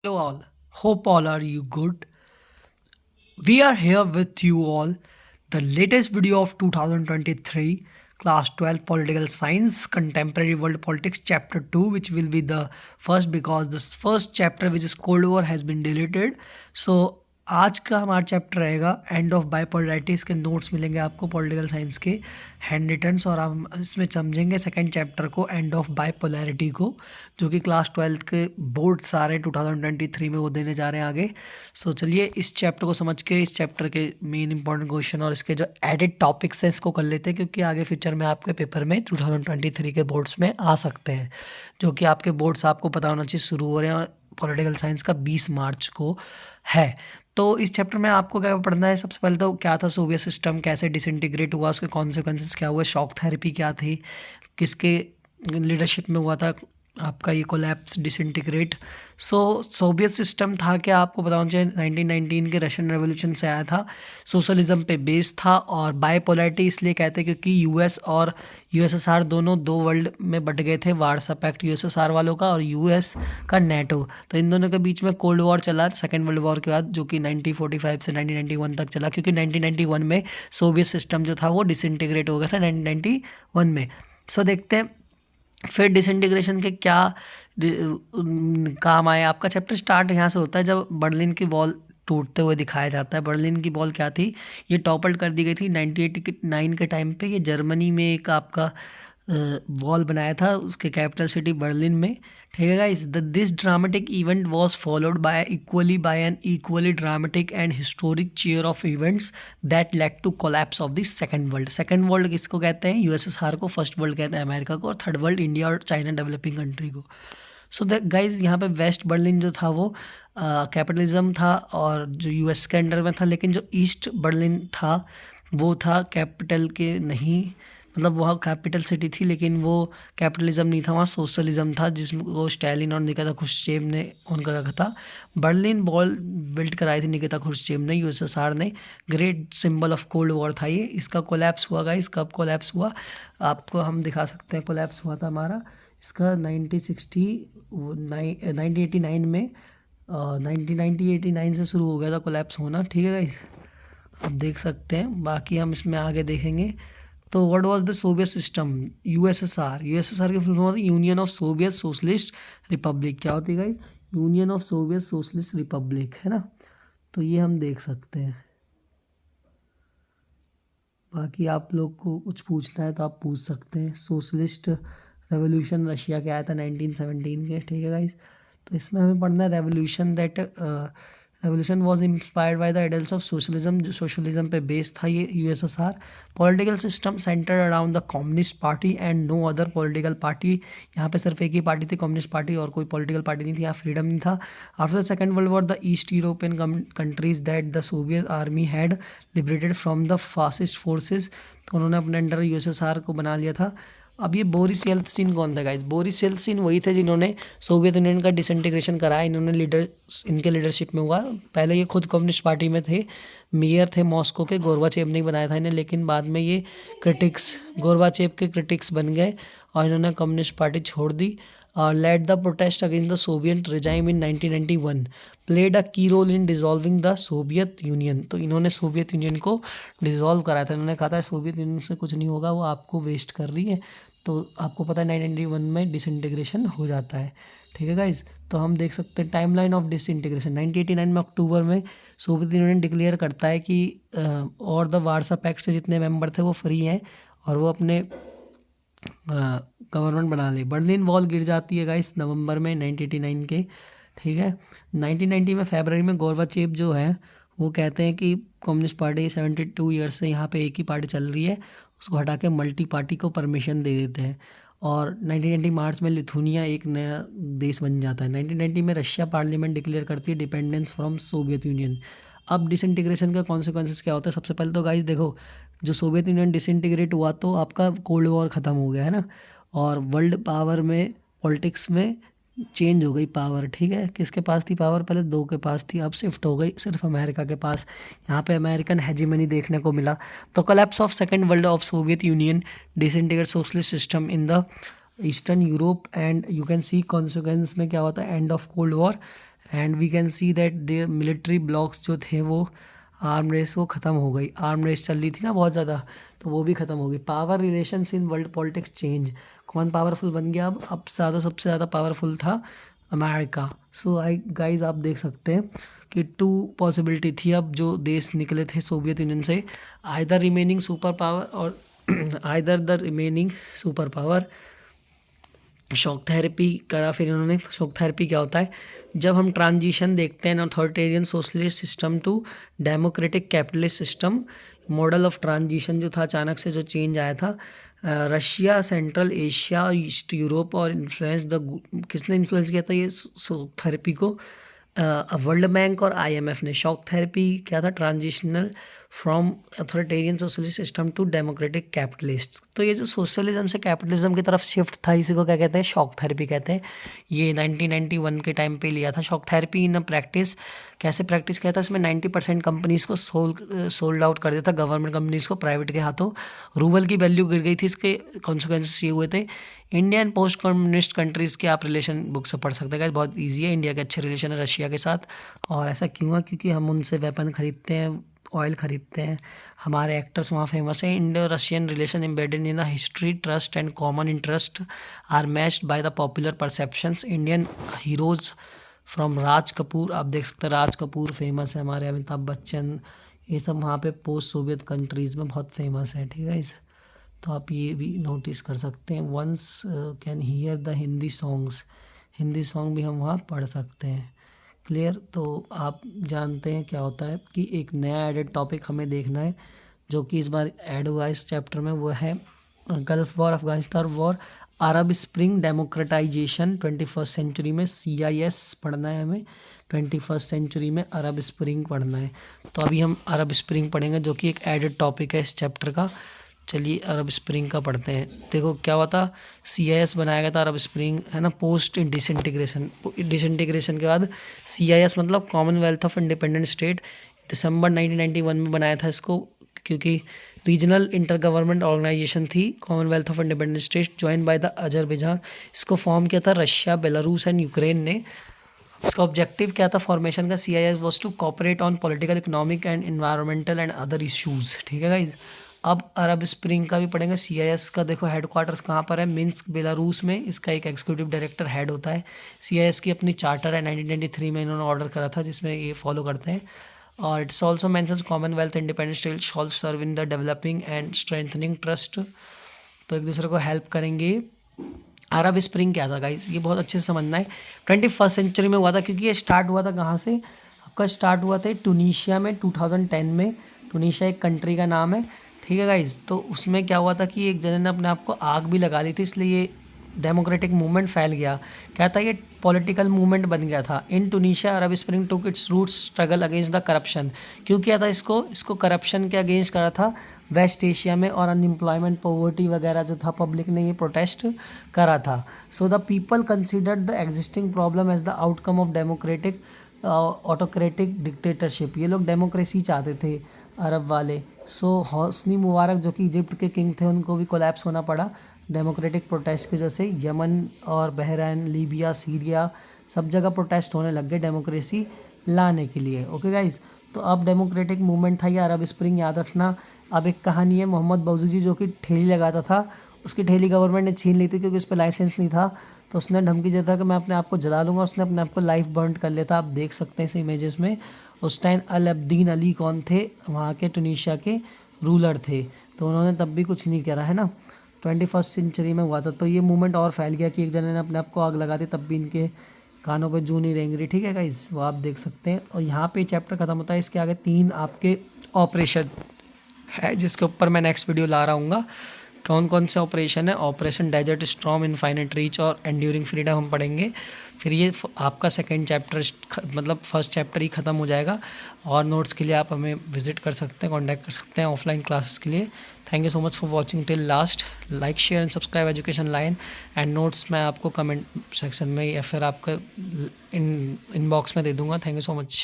Hello all. Hope all are you good. We are here with you all. The latest video of 2023 class 12 political science contemporary world politics chapter 2, which will be the first because this first chapter which is cold war has been deleted. So आज का हमारा chapter रहेगा end of bipolarity. इसके notes मिलेंगे आपको political science के hand returns, और हम इसमें समझेंगे सेकंड चैप्टर को एंड ऑफ बाइपोलैरिटी को, जो कि क्लास 12 के बोर्ड सारे 2023 में वो देने जा रहे हैं आगे। सो चलिए इस चैप्टर को समझ के इस चैप्टर के मेन इंपॉर्टेंट क्वेश्चन और इसके जो एडेड टॉपिक्स हैं इसको कर लेते हैं, क्योंकि आगे फ्यूचर में आपके पेपर में 2023 के बोर्ड्स में आ सकते हैं, जो कि आपके बोर्ड्स आपको पता होना चाहिए शुरू हो रहे हैं और पॉलिटिकल साइंस का 20 मार्च को है। तो इस चैप्टर में आपको क्या पढ़ना है? सबसे पहले तो क्या था सोवियत सिस्टम, कैसे डिसइंटीग्रेट हुआ, उसके कॉन्सिक्वेंसेस क्या हुए, शॉक थेरेपी क्या थी, किसके लीडरशिप में हुआ था आपका ये कोलैप्स डिसइंटीग्रेट। सो सोवियत सिस्टम था क्या, आपको पता होना चाहिए 1919 के रशियन रेवोल्यूशन से आया था, सोशलिज्म पे बेस्ड था। और बाइपोलैरिटी इसलिए कहते हैं क्योंकि यूएस और यूएसएसआर दोनों दो वर्ल्ड में बट गए थे, वार्सा पैक्ट यूएसएसआर वालों का और यूएस का नेटो। तो इन दोनों के बीच में कोल्ड वॉर चला सेकेंड वर्ल्ड वॉर के बाद, जो कि 1945 से 1991 तक चला, क्योंकि 1991 में सोवियत सिस्टम जो था वो डिसइंटीग्रेट हो गया था 1991 में। सो देखते हैं फिर डिसइंटीग्रेशन के क्या काम आए। आपका चैप्टर स्टार्ट यहाँ से होता है जब बर्लिन की वॉल टूटते हुए दिखाया जाता है। बर्लिन की वॉल क्या थी, ये टॉपल कर दी गई थी 1989 के टाइम पे। ये जर्मनी में एक आपका वॉल बनाया था उसके कैपिटल सिटी बर्लिन में, ठीक है guys. This dramatic event was followed by an equally dramatic and historic chair of events that led to collapse of the second world. Second world किसको कहते हैं? यूएसएसआर को। फर्स्ट वर्ल्ड कहते हैं America को, और थर्ड वर्ल्ड इंडिया और China developing country को। सो दैट गाइज यहाँ पे वेस्ट बर्लिन जो था वो कैपिटलिज्म था और जो यूएस के अंडर में था, लेकिन जो ईस्ट बर्लिन था वो था कैपिटल के नहीं, मतलब वहाँ कैपिटल सिटी थी लेकिन वो कैपिटलिज्म नहीं था, वहाँ सोशलिज्म था जिसको स्टालिन और निकिता क्रुश्चेव ने ऑन कर रखा था। बर्लिन वॉल बिल्ड कराई थी निकिता क्रुश्चेव ने, यूएसएसआर ने। Great symbol of cold war था ये। इसका कोलैप्स हुआ गाइस, कब कोलैप्स हुआ आपको हम दिखा सकते हैं। कोलैप्स हुआ था हमारा इसका 1989 में, 1989 से शुरू हो गया था कोलैप्स होना, ठीक है गाइस। आप देख सकते हैं, बाकी हम इसमें आगे देखेंगे। तो what was the Soviet system? USSR. USSR की फुल फॉर्म होती है union of Soviet socialist Republic. क्या होती है guys? Union of Soviet socialist Republic, है ना। तो ये हम देख सकते हैं। बाकी आप लोग को कुछ पूछना है तो आप पूछ सकते हैं। सोशलिस्ट रेवोल्यूशन रशिया के आया था 1917 के, ठीक है गाइस। तो इसमें हमें पढ़ना है revolution that revolution was inspired by the ideals of socialism. जो सोशलिज्म पे बेस्ड था ये USSR. Political system centred around the communist party and no other political party. यहाँ पे सिर्फ एक ही पार्टी थी, कम्युनिस्ट पार्टी, और कोई पॉलिटिकल पार्टी नहीं थी, यहाँ फ्रीडम नहीं था। After the second world war the east European countries that the Soviet army had liberated from the fascist forces. तो उन्होंने अपने अंडर यूएसएसआर को बना लिया था। अब ये बोरिस येल्त्सिन कौन था गाइस? बोरिस येल्त्सिन वही थे जिन्होंने सोवियत यूनियन का डिसइंटीग्रेशन कराया। इन्होंने इनके लीडरशिप में हुआ। पहले ये खुद कम्युनिस्ट पार्टी में थे, मेयर थे मॉस्को के, गोरबाचेव ने बनाया था इन्हें, लेकिन बाद में ये क्रिटिक्स, गोरबाचेव के क्रिटिक्स बन गए और इन्होंने कम्युनिस्ट पार्टी छोड़ दी। और led the protest against the Soviet regime in 1991, played a key role in dissolving the Soviet Union. तो इन्होंने सोवियत यूनियन को डिसॉल्व कराया था। इन्होंने कहा था सोवियत यूनियन से कुछ नहीं होगा, वो आपको वेस्ट कर रही है। तो आपको पता है 1991 में डिसइंटीग्रेशन हो जाता है, ठीक है गाइज। तो हम देख सकते हैं टाइमलाइन ऑफ डिसइंटीग्रेशन। 1989 में अक्टूबर में सोवियत यूनियन डिक्लेयर करता है कि और द वार्सा पैक्ट से जितने मेंबर थे वो फ्री हैं और वो अपने गवर्नमेंट बना ले। बर्लिन वॉल गिर जाती है गाइस नवंबर में 1989 के, ठीक है। 1990 में फरवरी में गोरबाचेव जो है वो कहते हैं कि कम्युनिस्ट पार्टी 72 ईयर्स से यहाँ पे एक ही पार्टी चल रही है, उसको हटा के मल्टी पार्टी को परमिशन दे देते हैं। और 1990 मार्च में लिथुनिया एक नया देश बन जाता है। 1990 में रशिया पार्लियामेंट डिक्लेयर करती है डिपेंडेंस फ्रॉम सोवियत यूनियन। अब डिसइंटीग्रेशन का कॉन्सिक्वेंसेस क्या होता है? सबसे पहले तो गाइस देखो, जो सोवियत यूनियन डिसइंटीग्रेट हुआ तो आपका कोल्ड वॉर ख़त्म हो गया, है ना। और वर्ल्ड पावर में, पॉलिटिक्स में चेंज हो गई पावर, ठीक है। किसके पास थी पावर? पहले दो के पास थी, अब शिफ्ट हो गई सिर्फ अमेरिका के पास। यहाँ पे अमेरिकन हेजीमनी देखने को मिला। तो collapse of second world of Soviet Union, disintegrate socialist system in the eastern Europe, and you can see consequence में क्या होता है, end of cold war and we can see that the military blocs जो थे वो arm race वो ख़त्म हो गई। आर्म रेस चल रही थी ना बहुत ज़्यादा, तो वो भी ख़त्म हो गई। Power relations in world politics change. कौन पावरफुल बन गया अब ज़्यादा, सबसे ज़्यादा पावरफुल था अमेरिका। सो आई गाइज आप देख सकते हैं कि 2 पॉसिबिलिटी थी अब जो देश निकले थे सोवियत यूनियन से, आइदर रिमेनिंग सुपर पावर और either the remaining super power. Shock therapy करा फिर इन्होंने। शॉक थेरेपी क्या होता है, जब हम ट्रांजिशन देखते हैं authoritarian socialist system to democratic capitalist system, model of transition जो था अचानक से जो चेंज आया था। Russia, Central Asia, East Europe और इन्फ्लुएंस द, किसने इन्फ्लुएंस किया था ये शॉक थेरेपी को? वर्ल्ड बैंक और आईएमएफ ने। शॉक थेरेपी क्या था, transitional from authoritarian socialist system to democratic capitalist. तो ये जो सोशलिज्म से कैपिटलिज्म की तरफ शिफ्ट था, इसी को क्या कहते हैं, शॉक थेरेपी कहते हैं। ये 1991 के टाइम पे लिया था शॉक थेरेपी इन प्रैक्टिस। कैसे प्रैक्टिस किया था, इसमें 90% कंपनीज को सोल्ड आउट कर दिया था, गवर्नमेंट कंपनीज को प्राइवेट के हाथों। रूबल की वैल्यू गिर गई थी, इसके कॉन्सिक्वेंसेस ये हुए थे। India and post communist countries के आप रिलेशन बुक से पढ़ सकते हैं, बहुत ईजी है। इंडिया के अच्छे रिलेशन है रशिया के साथ, और ऐसा क्यों है, क्योंकि हम उनसे वेपन खरीदते हैं, ऑयल खरीदते हैं, हमारे एक्टर्स वहाँ फेमस हैं। Indo Russian relation embedded in the history, trust and common interest are matched by the popular perceptions. Indian heroes from Raj Kapoor, आप देख सकते हैं राज कपूर फेमस है हमारे, अमिताभ बच्चन, ये सब वहाँ पे पोस्ट सोवियत कंट्रीज़ में बहुत फेमस है, ठीक है। तो आप ये भी नोटिस कर सकते हैं। Once can hear the Hindi songs, Hindi song भी हम वहाँ पढ़ सकते हैं। क्लियर। तो आप जानते हैं क्या होता है कि एक नया एडेड टॉपिक हमें देखना है जो कि इस बार ऐड हुआ है इस चैप्टर में, वो है गल्फ वॉर, अफगानिस्तान वॉर, अरब स्प्रिंग, डेमोक्रेटाइजेशन 21st सेंचुरी में। CIS पढ़ना है हमें, 21st सेंचुरी में अरब स्प्रिंग पढ़ना है। तो अभी हम अरब स्प्रिंग पढ़ेंगे जो कि एक एडेड टॉपिक है इस चैप्टर का। चलिए अरब स्प्रिंग का पढ़ते हैं। देखो क्या हुआ था, CIS बनाया गया था, अरब स्प्रिंग है ना, पोस्ट डिसइंटीग्रेशन। डिसइंटीग्रेशन के बाद CIS मतलब कॉमनवेल्थ ऑफ इंडिपेंडेंट स्टेट, दिसंबर 1991 में बनाया था इसको, क्योंकि रीजनल इंटर गवर्नमेंट ऑर्गेनाइजेशन थी Commonwealth of independent state, join by the Azerbaijan. इसको फॉर्म किया था रशिया, बेलारूस एंड यूक्रेन ने। इसका ऑब्जेक्टिव क्या था फॉर्मेशन का, CIS was to cooperate on political, economic and environmental and other issues, ठीक है गाइज। अब अरब स्प्रिंग का भी पढ़ेंगे। CIS का देखो हेडक्वार्टर्स कहाँ पर है, मिन्स्क बेलारूस में। इसका एक एग्जीक्यूटिव डायरेक्टर हेड होता है। CIS की अपनी चार्टर है, 1993 में इन्होंने ऑर्डर करा था, जिसमें ये फॉलो करते हैं। और it's also mentions Commonwealth Independent State shall serve in the developing and strengthening trust, तो एक दूसरे को हेल्प करेंगे। अरब स्प्रिंग क्या था गाइस, ये बहुत अच्छे से समझना है। 21st सेंचुरी में हुआ था, क्योंकि ये स्टार्ट हुआ था कहाँ से, आपका स्टार्ट हुआ था टूनीशिया में 2010 में। टूनीशिया एक कंट्री का नाम है, ठीक है गाइज। तो उसमें क्या हुआ था कि एक जने ने अपने आप को आग भी लगा ली थी, इसलिए ये डेमोक्रेटिक मूवमेंट फैल गया। क्या था, ये पॉलिटिकल मूवमेंट बन गया था। In Tunisia Arab spring took its roots struggle against the corruption. क्यों किया था इसको करप्शन के अगेंस्ट करा था वेस्ट एशिया में, और अनएम्प्लॉयमेंट, पॉवर्टी वगैरह जो था, पब्लिक ने ये प्रोटेस्ट करा था। So the people considered the existing problem as the outcome of democratic autocratic dictatorship. ये लोग डेमोक्रेसी चाहते थे अरब वाले। सो हौसनी मुबारक जो कि इजिप्ट के किंग थे, उनको भी कोलैप्स होना पड़ा डेमोक्रेटिक प्रोटेस्ट की वजह से। यमन और बहरीन, लीबिया, सीरिया, सब जगह प्रोटेस्ट होने लग गए डेमोक्रेसी लाने के लिए। ओके गाइज, तो अब डेमोक्रेटिक मूवमेंट था ये अरब स्प्रिंग, याद रखना। अब एक कहानी है, मोहम्मद बौजूजी जो कि ठेली लगाता था, उसकी ठेली गवर्नमेंट ने छीन ली थी क्योंकि उस पर लाइसेंस नहीं था, तो उसने धमकी देता कि मैं अपने आप को जला लूँगा। उसने अपने आप को लाइफ बर्न कर लिया था, आप देख सकते हैं इस इमेजेस में। उस टाइम अल अब्दीन अली कौन थे, वहाँ के टूनीशिया के रूलर थे, तो उन्होंने तब भी कुछ नहीं करा है ना। 21st सेंचुरी में हुआ था, तो ये मूवमेंट और फैल गया कि एक जने ने अपने आप को आग लगा दी, तब भी इनके कानों पे जू नहीं रेंग रही, ठीक है गाइस, वो आप देख सकते हैं। और यहाँ पे चैप्टर खत्म होता है, इसके आगे 3 आपके ऑपरेशन है जिसके ऊपर मैं नेक्स्ट वीडियो ला रहा हूँ। कौन कौन से ऑपरेशन है, Operation Desert Storm, Infinite Reach और एंड्यूरिंग फ्रीडम हम पढ़ेंगे। फिर ये आपका सेकंड चैप्टर मतलब फर्स्ट चैप्टर ही ख़त्म हो जाएगा। और नोट्स के लिए आप हमें विजिट कर सकते हैं, कांटेक्ट कर सकते हैं ऑफलाइन क्लासेस के लिए। Thank you so much for watching till last. Like, share and subscribe education line. And notes मैं आपको कमेंट सेक्शन में या फिर आपका इनबॉक्स में दे दूँगा। Thank you so much.